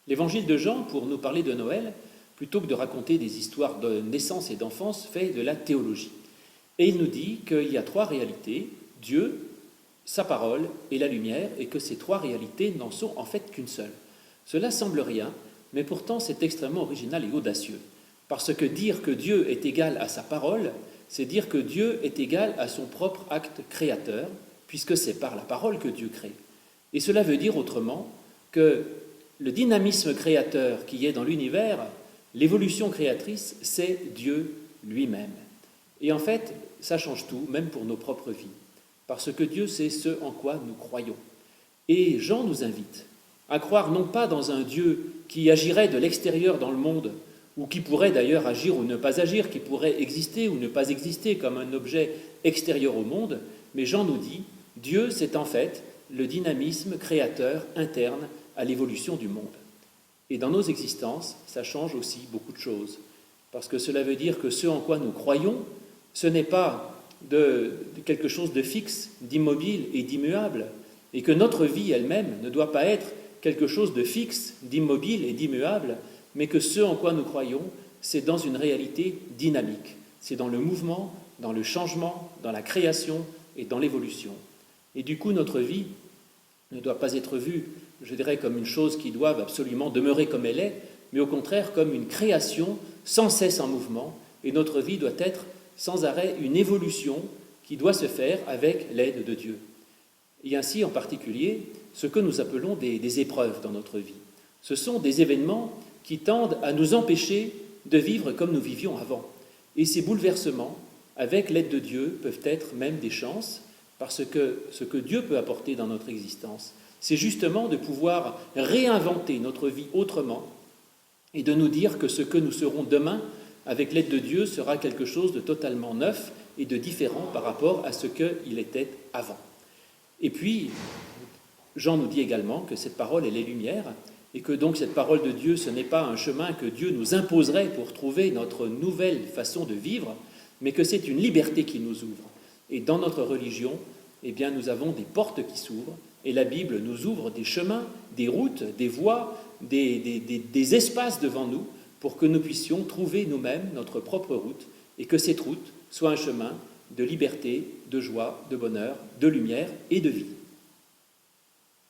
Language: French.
L'évangile de Jean, pour nous parler de Noël, plutôt que de raconter des histoires de naissance et d'enfance, fait de la théologie. Et il nous dit qu'il y a trois réalités, Dieu, sa parole et la lumière, et que ces trois réalités n'en sont en fait qu'une seule. Cela semble rien, mais pourtant c'est extrêmement original et audacieux. Parce que dire que Dieu est égal à sa parole, c'est dire que Dieu est égal à son propre acte créateur, puisque c'est par la parole que Dieu crée. Et cela veut dire autrement que le dynamisme créateur qui est dans l'univers, l'évolution créatrice, c'est Dieu lui-même. Et en fait, ça change tout, même pour nos propres vies, parce que Dieu, c'est ce en quoi nous croyons. Et Jean nous invite à croire non pas dans un Dieu qui agirait de l'extérieur dans le monde, ou qui pourrait d'ailleurs agir ou ne pas agir, qui pourrait exister ou ne pas exister comme un objet extérieur au monde, mais Jean nous dit, Dieu, c'est en fait le dynamisme créateur interne à l'évolution du monde. Et dans nos existences, ça change aussi beaucoup de choses, parce que cela veut dire que ce en quoi nous croyons, ce n'est pas de quelque chose de fixe, d'immobile et d'immuable, et que notre vie elle-même ne doit pas être quelque chose de fixe, d'immobile et d'immuable, mais que ce en quoi nous croyons, c'est dans une réalité dynamique, c'est dans le mouvement, dans le changement, dans la création et dans l'évolution. Et du coup, notre vie ne doit pas être vue, je dirais, comme une chose qui doit absolument demeurer comme elle est, mais au contraire comme une création sans cesse en mouvement, et notre vie doit être sans arrêt une évolution qui doit se faire avec l'aide de Dieu. Et ainsi, en particulier, ce que nous appelons des épreuves dans notre vie. Ce sont des événements qui tendent à nous empêcher de vivre comme nous vivions avant. Et ces bouleversements, avec l'aide de Dieu, peuvent être même des chances, parce que ce que Dieu peut apporter dans notre existence, c'est justement de pouvoir réinventer notre vie autrement et de nous dire que ce que nous serons demain, avec l'aide de Dieu, sera quelque chose de totalement neuf et de différent par rapport à ce qu'il était avant. Et puis, Jean nous dit également que cette parole, elle est lumière, et que donc cette parole de Dieu, ce n'est pas un chemin que Dieu nous imposerait pour trouver notre nouvelle façon de vivre, mais que c'est une liberté qui nous ouvre. Et dans notre religion, eh bien, nous avons des portes qui s'ouvrent, et la Bible nous ouvre des chemins, des routes, des voies, des espaces devant nous, pour que nous puissions trouver nous-mêmes notre propre route, et que cette route soit un chemin de liberté, de joie, de bonheur, de lumière et de vie.